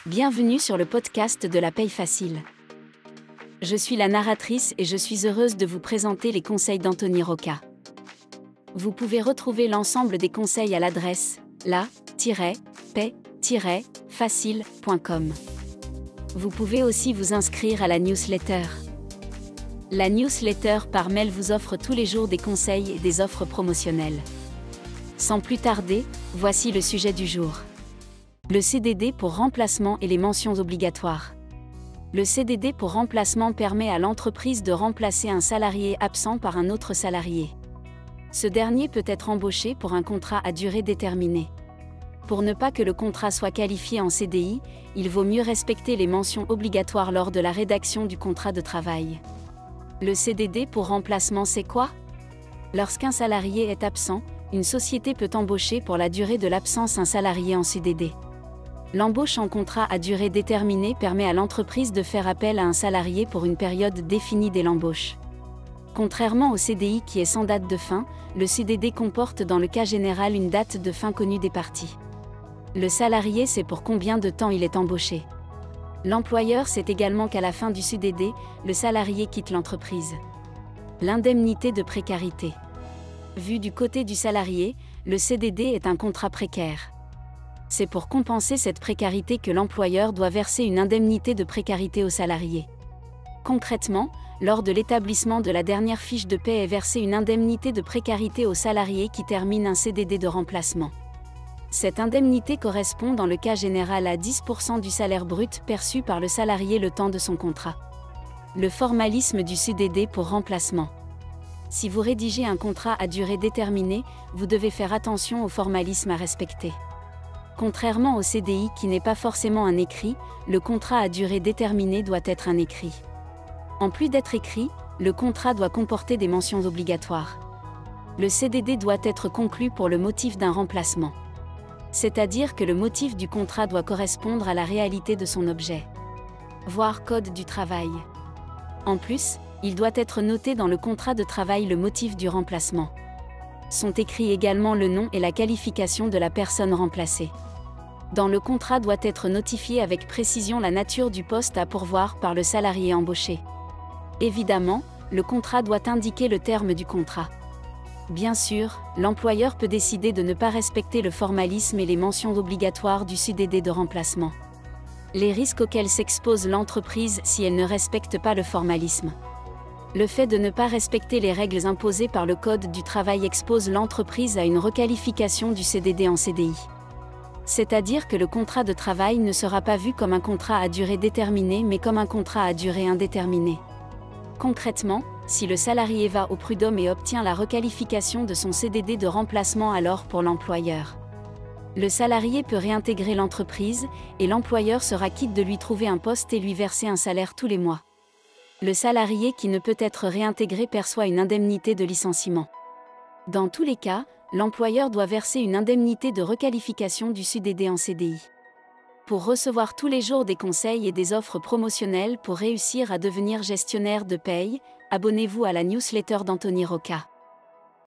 Bienvenue sur le podcast de la paye facile. Je suis la narratrice et je suis heureuse de vous présenter les conseils d'Anthony Rocca. Vous pouvez retrouver l'ensemble des conseils à l'adresse la-paye-facile.com. Vous pouvez aussi vous inscrire à la newsletter. La newsletter par mail vous offre tous les jours des conseils et des offres promotionnelles. Sans plus tarder, voici le sujet du jour. Le CDD pour remplacement et les mentions obligatoires. Le CDD pour remplacement permet à l'entreprise de remplacer un salarié absent par un autre salarié. Ce dernier peut être embauché pour un contrat à durée déterminée. Pour ne pas que le contrat soit qualifié en CDI, il vaut mieux respecter les mentions obligatoires lors de la rédaction du contrat de travail. Le CDD pour remplacement, c'est quoi ? Lorsqu'un salarié est absent, une société peut embaucher pour la durée de l'absence un salarié en CDD. L'embauche en contrat à durée déterminée permet à l'entreprise de faire appel à un salarié pour une période définie dès l'embauche. Contrairement au CDI qui est sans date de fin, le CDD comporte dans le cas général une date de fin connue des parties. Le salarié sait pour combien de temps il est embauché. L'employeur sait également qu'à la fin du CDD, le salarié quitte l'entreprise. L'indemnité de précarité. Vu du côté du salarié, le CDD est un contrat précaire. C'est pour compenser cette précarité que l'employeur doit verser une indemnité de précarité aux salariés. Concrètement, lors de l'établissement de la dernière fiche de paie est versée une indemnité de précarité aux salariés qui terminent un CDD de remplacement. Cette indemnité correspond dans le cas général à 10% du salaire brut perçu par le salarié le temps de son contrat. Le formalisme du CDD pour remplacement. Si vous rédigez un contrat à durée déterminée, vous devez faire attention au formalisme à respecter. Contrairement au CDI qui n'est pas forcément un écrit, le contrat à durée déterminée doit être un écrit. En plus d'être écrit, le contrat doit comporter des mentions obligatoires. Le CDD doit être conclu pour le motif d'un remplacement. C'est-à-dire que le motif du contrat doit correspondre à la réalité de son objet. Voir Code du travail. En plus, il doit être noté dans le contrat de travail le motif du remplacement. Sont écrits également le nom et la qualification de la personne remplacée. Dans le contrat doit être notifié avec précision la nature du poste à pourvoir par le salarié embauché. Évidemment, le contrat doit indiquer le terme du contrat. Bien sûr, l'employeur peut décider de ne pas respecter le formalisme et les mentions obligatoires du CDD de remplacement. Les risques auxquels s'expose l'entreprise si elle ne respecte pas le formalisme. Le fait de ne pas respecter les règles imposées par le Code du travail expose l'entreprise à une requalification du CDD en CDI. C'est-à-dire que le contrat de travail ne sera pas vu comme un contrat à durée déterminée mais comme un contrat à durée indéterminée. Concrètement, si le salarié va au prud'homme et obtient la requalification de son CDD de remplacement alors pour l'employeur. Le salarié peut réintégrer l'entreprise, et l'employeur sera quitte de lui trouver un poste et lui verser un salaire tous les mois. Le salarié qui ne peut être réintégré perçoit une indemnité de licenciement. Dans tous les cas, l'employeur doit verser une indemnité de requalification du CDD en CDI. Pour recevoir tous les jours des conseils et des offres promotionnelles pour réussir à devenir gestionnaire de paye, abonnez-vous à la newsletter d'Anthony Rocca.